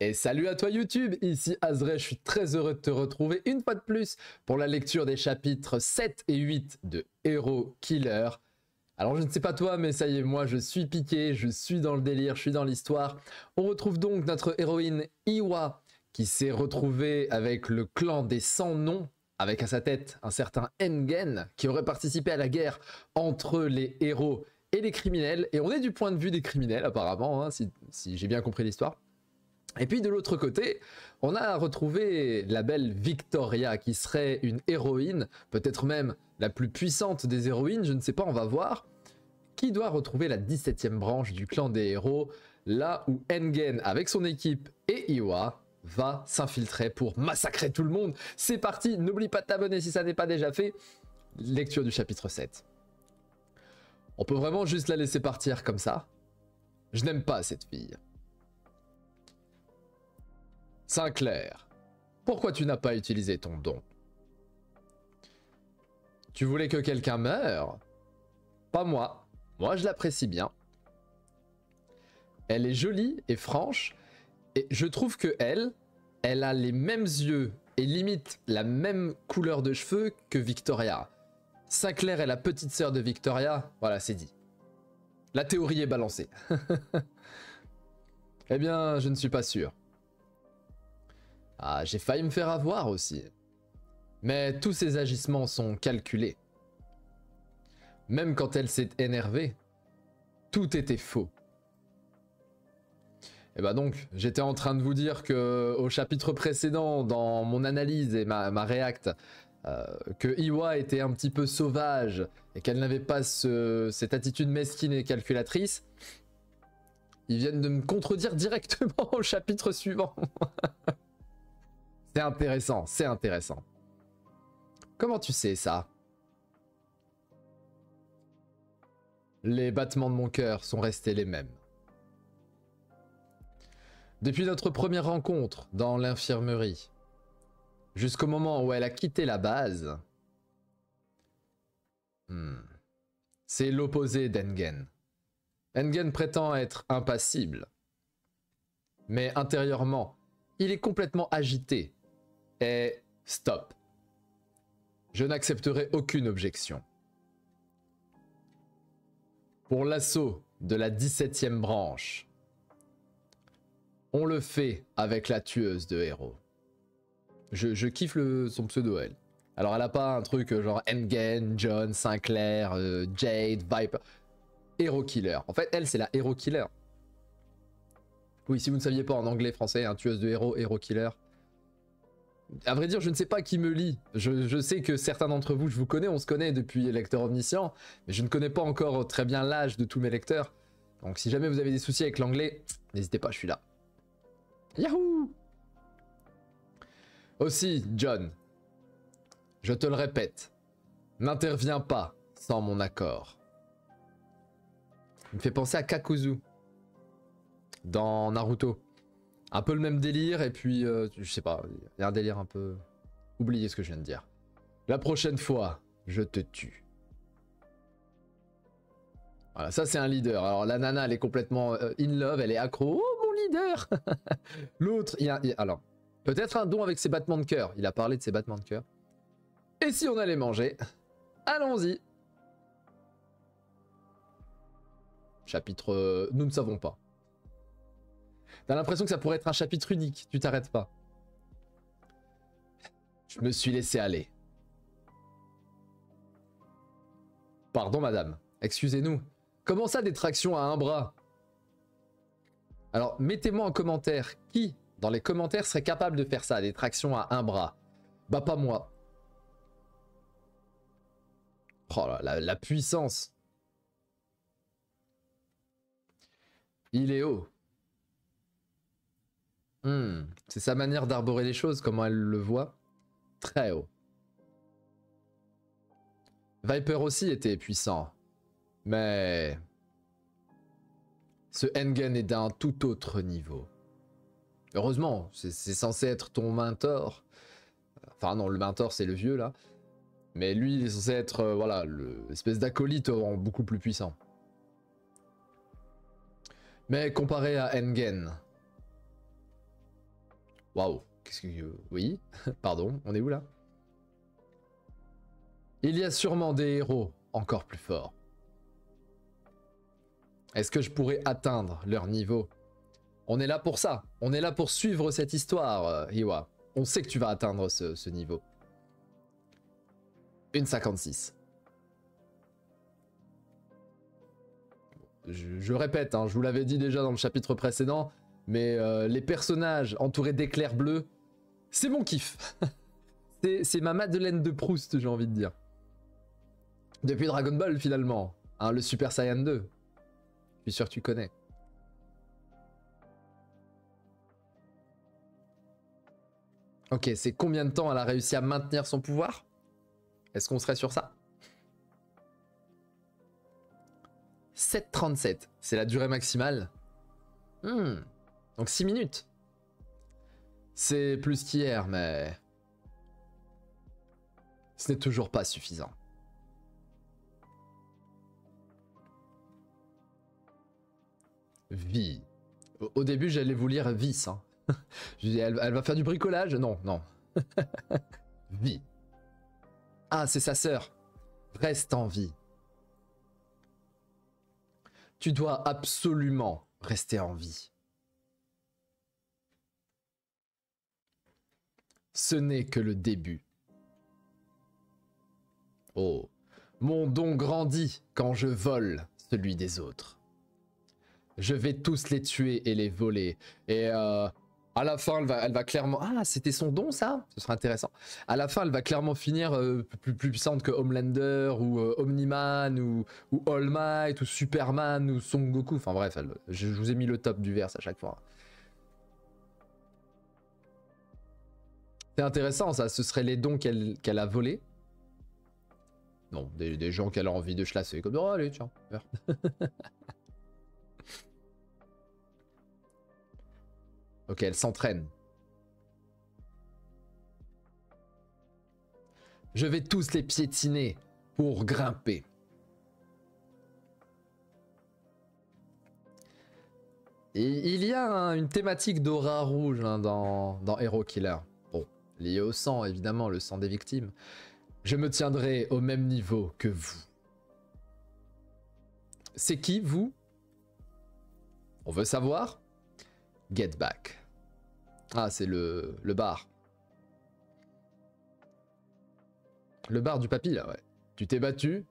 Et salut à toi YouTube, ici Azray, je suis très heureux de te retrouver une fois de plus pour la lecture des chapitres 7 et 8 de Hero Killer. Alors je ne sais pas toi, mais ça y est, moi je suis piqué, je suis dans le délire, je suis dans l'histoire. On retrouve donc notre héroïne Iwa qui s'est retrouvée avec le clan des 100 noms, avec à sa tête un certain Engen qui aurait participé à la guerre entre les héros et les criminels. Et on est du point de vue des criminels apparemment, hein, si j'ai bien compris l'histoire. Et puis de l'autre côté, on a retrouvé la belle Victoria qui serait une héroïne, peut-être même la plus puissante des héroïnes, je ne sais pas, on va voir, qui doit retrouver la 17e branche du clan des héros, là où Engen avec son équipe et Iwa va s'infiltrer pour massacrer tout le monde. C'est parti, n'oublie pas de t'abonner si ça n'est pas déjà fait. Lecture du chapitre 7. On peut vraiment juste la laisser partir comme ça. Je n'aime pas cette fille. Sinclair, pourquoi tu n'as pas utilisé ton don? Tu voulais que quelqu'un meure? Pas moi. Moi, je l'apprécie bien. Elle est jolie et franche, et je trouve que elle a les mêmes yeux et limite la même couleur de cheveux que Victoria. Sinclair est la petite sœur de Victoria, voilà, c'est dit. La théorie est balancée. Eh bien, je ne suis pas sûr. Ah, j'ai failli me faire avoir aussi. Mais tous ses agissements sont calculés. Même quand elle s'est énervée, tout était faux. Et bah donc, j'étais en train de vous dire que au chapitre précédent, dans mon analyse et ma réacte, que Iwa était un petit peu sauvage et qu'elle n'avait pas cette attitude mesquine et calculatrice. Ils viennent de me contredire directement au chapitre suivant. C'est intéressant, c'est intéressant. Comment tu sais ça? Les battements de mon cœur sont restés les mêmes. Depuis notre première rencontre dans l'infirmerie, jusqu'au moment où elle a quitté la base, c'est l'opposé d'Engen. Engen prétend être impassible, mais intérieurement, il est complètement agité. Et stop. Je n'accepterai aucune objection. Pour l'assaut de la 17e branche, on le fait avec la tueuse de héros. Je kiffe son pseudo, elle. Alors elle a pas un truc genre Engen, John, Sinclair, Jade, Viper. Hero Killer. En fait, elle, c'est la Hero Killer. Oui, si vous ne saviez pas en anglais, français, hein, tueuse de héros, Hero Killer. À vrai dire, je ne sais pas qui me lit. Je sais que certains d'entre vous, je vous connais, on se connaît depuis Lecteur Omniscient, mais je ne connais pas encore très bien l'âge de tous mes lecteurs. Donc si jamais vous avez des soucis avec l'anglais, n'hésitez pas, je suis là. Yahoo! Aussi, John, je te le répète, n'interviens pas sans mon accord. Il me fait penser à Kakuzu dans Naruto. Un peu le même délire, et puis, je sais pas, il y a un délire un peu... Oubliez ce que je viens de dire. La prochaine fois, je te tue. Voilà, ça c'est un leader. Alors la nana, elle est complètement in love, elle est accro. Oh, mon leader! L'autre, alors, peut-être un don avec ses battements de cœur. Il a parlé de ses battements de cœur. Et si on allait manger? Allons-y. Chapitre... nous ne savons pas. T'as l'impression que ça pourrait être un chapitre unique, tu t'arrêtes pas. Je me suis laissé aller. Pardon madame, excusez-nous. Comment ça des tractions à un bras? Alors mettez-moi en commentaire qui, dans les commentaires, serait capable de faire ça, des tractions à un bras. Bah pas moi. Oh là, la puissance. Il est haut. C'est sa manière d'arborer les choses, comment elle le voit. Très haut. Viper aussi était puissant. Mais... ce Engen est d'un tout autre niveau. Heureusement, c'est censé être ton mentor. Enfin non, le mentor c'est le vieux là. Mais lui, il est censé être, voilà, l'espèce d'acolyte beaucoup plus puissant. Mais comparé à Engen... Waouh. Qu'est-ce que... Oui, pardon, on est où là? Il y a sûrement des héros encore plus forts. Est-ce que je pourrais atteindre leur niveau? On est là pour ça. On est là pour suivre cette histoire, Hiwa. On sait que tu vas atteindre ce niveau. Une 56. Je répète, hein, je vous l'avais dit déjà dans le chapitre précédent, mais les personnages entourés d'éclairs bleus, c'est mon kiff. C'est ma Madeleine de Proust, j'ai envie de dire. Depuis Dragon Ball, finalement. Hein, le Super Saiyan 2. Je suis sûr que tu connais. Ok, c'est combien de temps elle a réussi à maintenir son pouvoir? Est-ce qu'on serait sur ça? 7,37. C'est la durée maximale. Donc 6 minutes. C'est plus qu'hier, mais... ce n'est toujours pas suffisant. Vie. Au début, j'allais vous lire vice. Hein. Je dis, elle va faire du bricolage? Non, non. Vie. Ah, c'est sa sœur. Reste en vie. Tu dois absolument rester en vie. Ce n'est que le début. Oh, mon don grandit quand je vole celui des autres. Je vais tous les tuer et les voler. Et à la fin, elle va clairement... Ah, c'était son don, ça? Ce sera intéressant. À la fin, elle va clairement finir plus puissante que Homelander, ou Omni-Man, ou All Might, ou Superman, ou Son Goku. Enfin bref, je vous ai mis le top du verse à chaque fois. C'est intéressant, ça. Ce seraient les dons qu'elle a volés. Non, des gens qu'elle a envie de chlasser. Comme, oh, allez, tiens, meurs. Ok, elle s'entraîne. Je vais tous les piétiner pour grimper. Et il y a une thématique d'aura rouge hein, dans Hero Killer. Bon, lié au sang, évidemment, le sang des victimes. Je me tiendrai au même niveau que vous. C'est qui, vous? On veut savoir? Get back. Ah, c'est le bar. Le bar du papy, là, ouais. Tu t'es battu?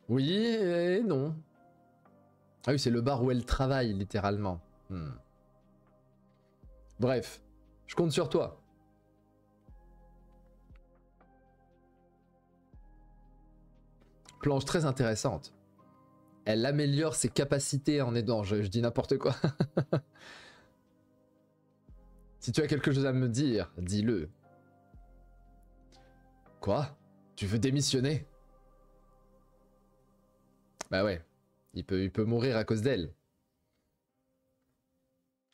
Oui et non. Ah oui, c'est le bar où elle travaille, littéralement. Bref, je compte sur toi. Planche très intéressante. Elle améliore ses capacités en aidant. Je dis n'importe quoi. Si tu as quelque chose à me dire, dis-le. Quoi? Tu veux démissionner? Bah ouais, il peut mourir à cause d'elle.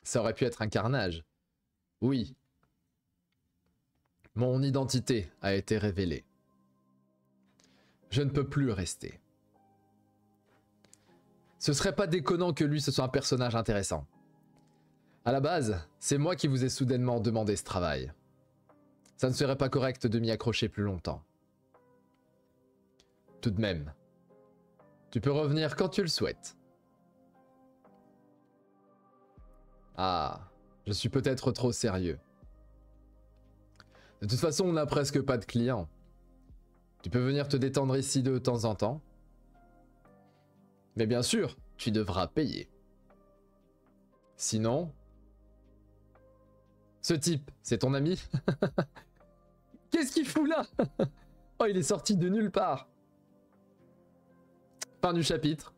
Ça aurait pu être un carnage. Oui. Mon identité a été révélée. Je ne peux plus rester. Ce serait pas déconnant que lui ce soit un personnage intéressant. À la base, c'est moi qui vous ai soudainement demandé ce travail. Ça ne serait pas correct de m'y accrocher plus longtemps. Tout de même, tu peux revenir quand tu le souhaites. Ah, je suis peut-être trop sérieux. De toute façon, on n'a presque pas de clients. Tu peux venir te détendre ici de temps en temps. Mais bien sûr, tu devras payer. Sinon... Ce type, c'est ton ami? Qu'est-ce qu'il fout là? Oh, il est sorti de nulle part. Fin du chapitre.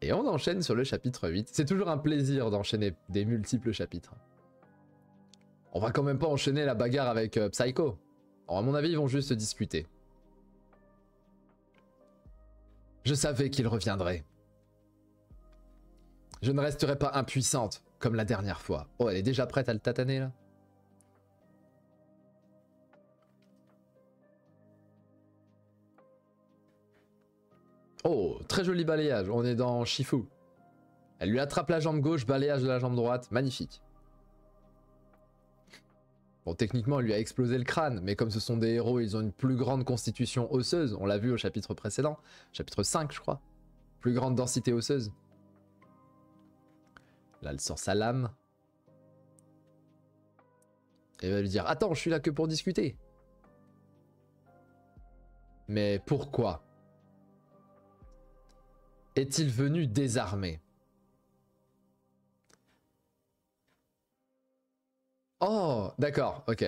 Et on enchaîne sur le chapitre 8. C'est toujours un plaisir d'enchaîner des multiples chapitres. On va quand même pas enchaîner la bagarre avec Psycho. Alors, à mon avis, ils vont juste se discuter. Je savais qu'il reviendrait. Je ne resterai pas impuissante comme la dernière fois. Oh, elle est déjà prête à le tataner là. Oh, très joli balayage. On est dans Shifu. Elle lui attrape la jambe gauche, balayage de la jambe droite, magnifique. Bon, techniquement, elle lui a explosé le crâne, mais comme ce sont des héros, ils ont une plus grande constitution osseuse. On l'a vu au chapitre précédent, chapitre 5, je crois. Plus grande densité osseuse. Là, elle sort sa lame. Et elle va lui dire, attends, je suis là que pour discuter. Mais pourquoi est-il venu désarmé? Oh, d'accord, ok.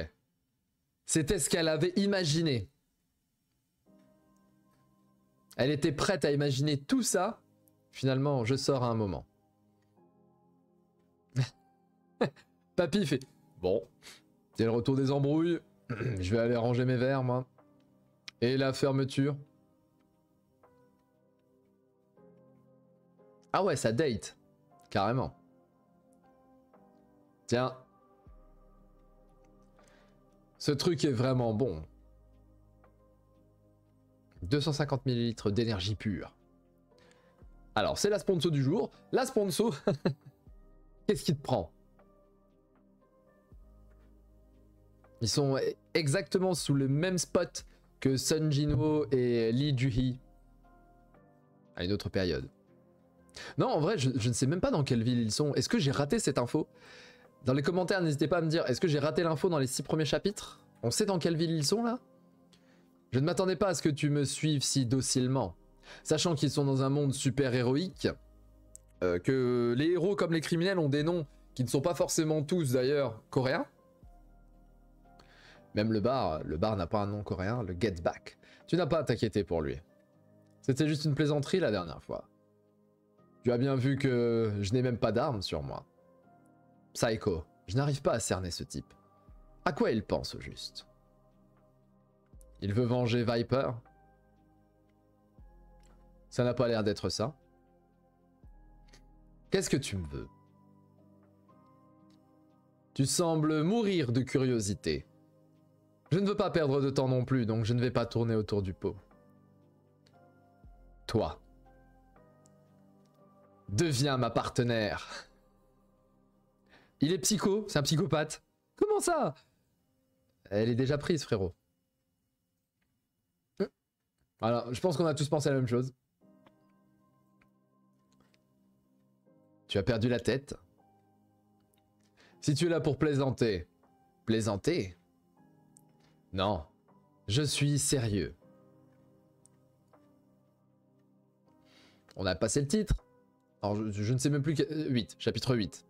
C'était ce qu'elle avait imaginé. Elle était prête à imaginer tout ça. Finalement, je sors à un moment. Papy fait, bon, c'est le retour des embrouilles. Je vais aller ranger mes verres, moi. Et la fermeture. Ah ouais, ça date. Carrément. Tiens. Ce truc est vraiment bon. 250 ml d'énergie pure. Alors, c'est la sponsor du jour. La sponsor, qu'est-ce qui te prend? Ils sont exactement sous le même spot que Sun Jinwoo et Lee Ju-hee. À une autre période. Non, en vrai, je ne sais même pas dans quelle ville ils sont. Est-ce que j'ai raté cette info? Dans les commentaires, n'hésitez pas à me dire, est-ce que j'ai raté l'info dans les 6 premiers chapitres? On sait dans quelle ville ils sont, là? Je ne m'attendais pas à ce que tu me suives si docilement. Sachant qu'ils sont dans un monde super héroïque, que les héros comme les criminels ont des noms qui ne sont pas forcément tous, d'ailleurs, coréens. Même le bar n'a pas un nom coréen, le Get Back. Tu n'as pas à t'inquiéter pour lui. C'était juste une plaisanterie la dernière fois. Tu as bien vu que je n'ai même pas d'armes sur moi. Psycho, je n'arrive pas à cerner ce type. À quoi il pense au juste? Il veut venger Viper? Ça n'a pas l'air d'être ça. Qu'est-ce que tu me veux? Tu sembles mourir de curiosité. Je ne veux pas perdre de temps non plus, donc je ne vais pas tourner autour du pot. Toi. Deviens ma partenaire. Il est psycho, c'est un psychopathe. Comment ça? Elle est déjà prise, frérot. Voilà, je pense qu'on a tous pensé à la même chose. Tu as perdu la tête. Si tu es là pour plaisanter. Plaisanter? Non, je suis sérieux. On a passé le titre. Alors, je ne sais même plus... 8, chapitre 8.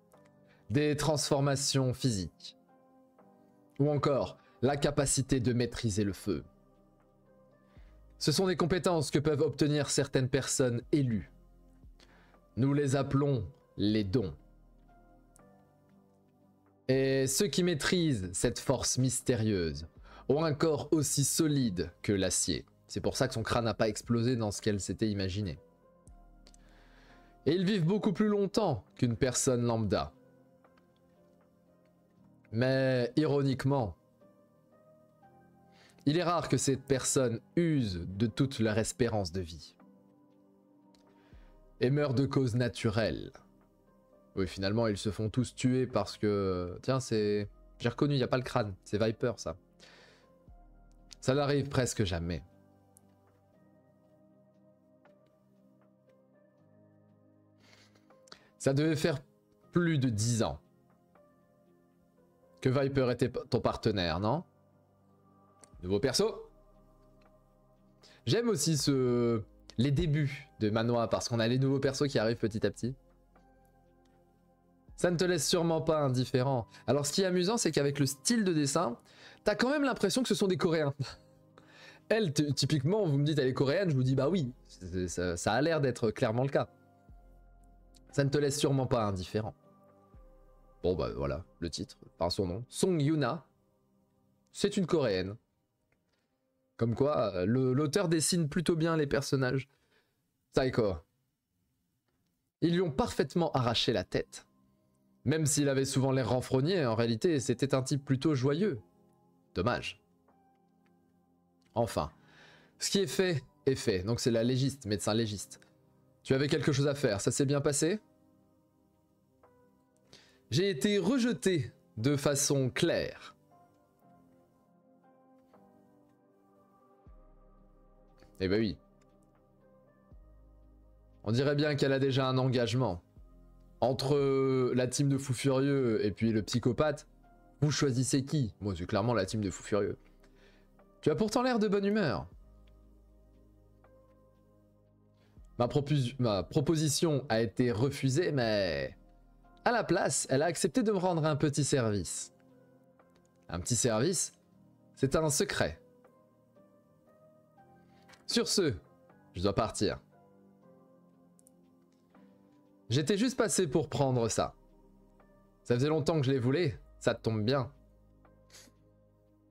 Des transformations physiques. Ou encore, la capacité de maîtriser le feu. Ce sont des compétences que peuvent obtenir certaines personnes élues. Nous les appelons les dons. Et ceux qui maîtrisent cette force mystérieuse ont un corps aussi solide que l'acier. C'est pour ça que son crâne n'a pas explosé dans ce qu'elle s'était imaginé. Et ils vivent beaucoup plus longtemps qu'une personne lambda. Mais ironiquement, il est rare que ces personnes usent de toute leur espérance de vie. Et meurent de cause naturelle. Oui, finalement, ils se font tous tuer parce que... Tiens, c'est... J'ai reconnu, il n'y a pas le crâne. C'est Viper, ça. Ça n'arrive presque jamais. Ça devait faire plus de 10 ans que Viper était ton partenaire, non? Nouveau perso. J'aime aussi les débuts de Manoa parce qu'on a les nouveaux persos qui arrivent petit à petit. Ça ne te laisse sûrement pas indifférent. Alors ce qui est amusant, c'est qu'avec le style de dessin, t'as quand même l'impression que ce sont des Coréens. Elle, typiquement, vous me dites elle est coréenne, je vous dis bah oui, ça a l'air d'être clairement le cas. Ça ne te laisse sûrement pas indifférent. Bon bah voilà, le titre, par son nom. Song Yuna, c'est une Coréenne. Comme quoi, l'auteur dessine plutôt bien les personnages. Psycho. Ils lui ont parfaitement arraché la tête. Même s'il avait souvent l'air renfrogné, en réalité, c'était un type plutôt joyeux. Dommage. Enfin, ce qui est fait, donc c'est la légiste, médecin légiste. Tu avais quelque chose à faire, ça s'est bien passé? J'ai été rejeté de façon claire. Eh ben oui. On dirait bien qu'elle a déjà un engagement. Entre la team de fous furieux et puis le psychopathe, vous choisissez qui? Moi, c'est clairement la team de fous furieux. Tu as pourtant l'air de bonne humeur. Ma proposition a été refusée, mais à la place, elle a accepté de me rendre un petit service. Un petit service, c'est un secret. Sur ce, je dois partir. J'étais juste passé pour prendre ça. Ça faisait longtemps que je les voulais, ça te tombe bien.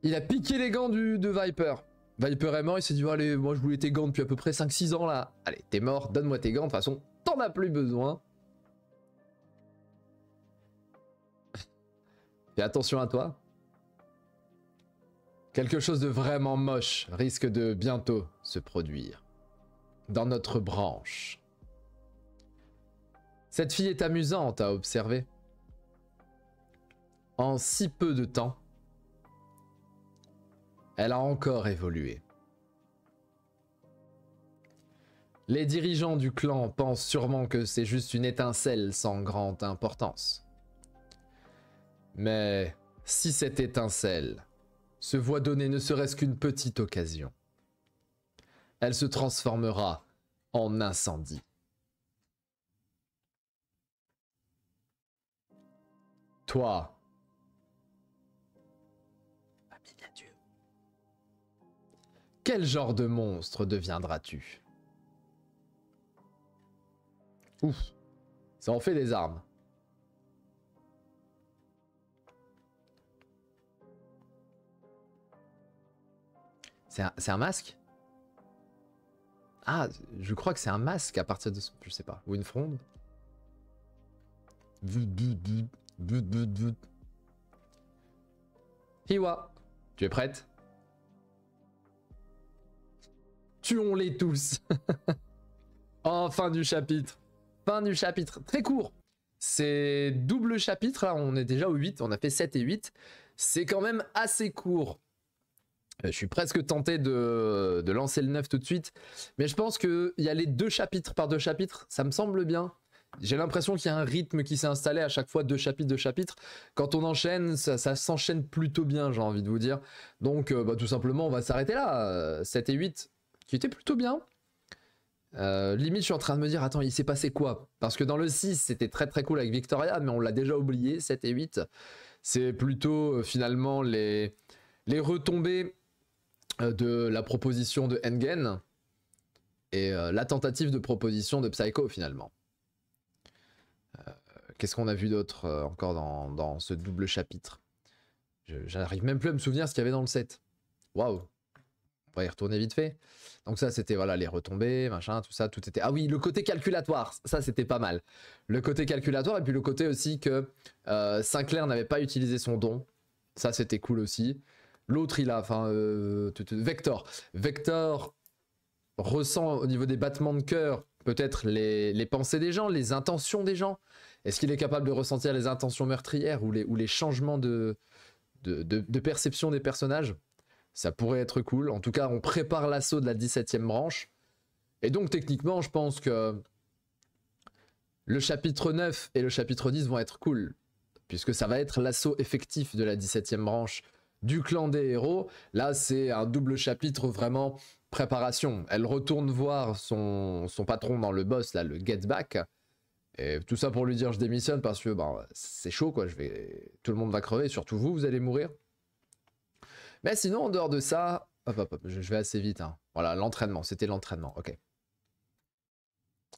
Il a piqué les gants de Viper. Viper est mort, il s'est dit, allez, moi je voulais tes gants depuis à peu près 5-6 ans là. Allez, t'es mort, donne-moi tes gants, de toute façon, t'en as plus besoin. Fais attention à toi. Quelque chose de vraiment moche risque de bientôt se produire. Dans notre branche. Cette fille est amusante à observer. En si peu de temps, elle a encore évolué. Les dirigeants du clan pensent sûrement que c'est juste une étincelle sans grande importance. Mais si cette étincelle se voit donner ne serait-ce qu'une petite occasion, elle se transformera en incendie. Toi, ma miniature, quel genre de monstre deviendras-tu? Ouf, ça en fait des armes. C'est un masque? Ah, je crois que c'est un masque à partir de... Je sais pas. Ou une fronde? Hiwa, tu es prête? Tuons-les tous. Oh, fin du chapitre. Fin du chapitre. Très court. C'est double chapitre. Là, on est déjà au 8. On a fait 7 et 8. C'est quand même assez court. Je suis presque tenté de lancer le 9 tout de suite. Mais je pense qu'il y a les 2 chapitres par 2 chapitres. Ça me semble bien. J'ai l'impression qu'il y a un rythme qui s'est installé à chaque fois, 2 chapitres, 2 chapitres. Quand on enchaîne, ça s'enchaîne plutôt bien, j'ai envie de vous dire. Donc, tout simplement, on va s'arrêter là. 7 et 8, qui était plutôt bien. Limite, je suis en train de me dire, attends, il s'est passé quoi? Parce que dans le 6, c'était très très cool avec Victoria, mais on l'a déjà oublié. 7 et 8, c'est plutôt finalement les retombées de la proposition de Engen et la tentative de proposition de Psycho finalement. Qu'est-ce qu'on a vu d'autre encore dans ce double chapitre? J'arrive même plus à me souvenir ce qu'il y avait dans le 7. Waouh! On va y retourner vite fait. Donc ça, c'était voilà les retombées, machin, tout ça, tout était... Ah oui, le côté calculatoire, ça c'était pas mal. Le côté calculatoire et puis le côté aussi que Sinclair n'avait pas utilisé son don. Ça, c'était cool aussi. L'autre, il a... Enfin, Vector. Vector ressent au niveau des battements de cœur peut-être les pensées des gens, les intentions des gens. Est-ce qu'il est capable de ressentir les intentions meurtrières ou les changements de perception des personnages? Ça pourrait être cool. En tout cas, on prépare l'assaut de la 17e branche. Et donc, techniquement, je pense que le chapitre 9 et le chapitre 10 vont être cool. Puisque ça va être l'assaut effectif de la 17e branche du clan des héros. Là, c'est un double chapitre vraiment préparation. Elle retourne voir son patron dans le boss, là, le Get Back. Et tout ça pour lui dire je démissionne parce que bah, c'est chaud, quoi. Tout le monde va crever, surtout vous, vous allez mourir. Mais sinon, en dehors de ça, je vais assez vite. Hein. Voilà, l'entraînement, c'était l'entraînement, ok.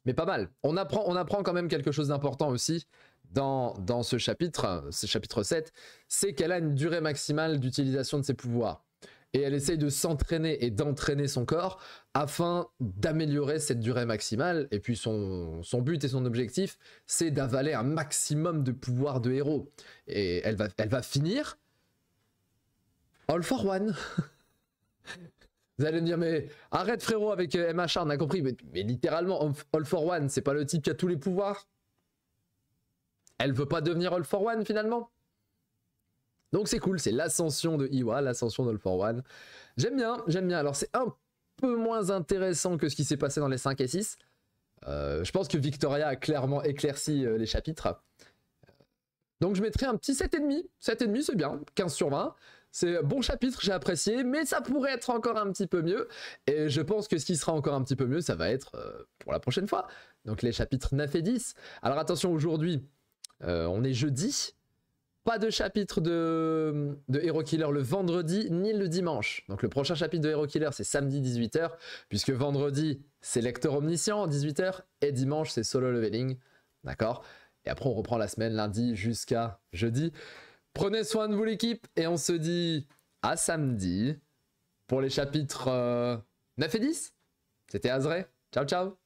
Mais pas mal. On apprend quand même quelque chose d'important aussi dans ce chapitre 7, c'est qu'elle a une durée maximale d'utilisation de ses pouvoirs. Et elle essaye de s'entraîner et d'entraîner son corps afin d'améliorer cette durée maximale. Et puis son but et son objectif, c'est d'avaler un maximum de pouvoir de héros. Et elle va finir... All for one. Vous allez me dire, mais arrête frérot avec MHR, on a compris. Mais littéralement, All for one, c'est pas le type qui a tous les pouvoirs. Elle veut pas devenir All for One finalement. Donc c'est cool, c'est l'ascension de Iwa, l'ascension d'All for One. J'aime bien, j'aime bien. Alors c'est un peu moins intéressant que ce qui s'est passé dans les 5 et 6. Je pense que Victoria a clairement éclairci les chapitres. Donc je mettrai un petit 7,5. 7,5 c'est bien, 15 sur 20. C'est bon chapitre, j'ai apprécié, mais ça pourrait être encore un petit peu mieux. Et je pense que ce qui sera encore un petit peu mieux, ça va être pour la prochaine fois. Donc les chapitres 9 et 10. Alors attention, aujourd'hui, on est jeudi. Pas de chapitre de Hero Killer le vendredi ni le dimanche. Donc le prochain chapitre de Hero Killer c'est samedi 18h, puisque vendredi c'est Lecteur Omniscient 18h et dimanche c'est Solo Leveling. D'accord? Et après on reprend la semaine lundi jusqu'à jeudi. Prenez soin de vous l'équipe et on se dit à samedi pour les chapitres 9 et 10. C'était Azray. Ciao ciao.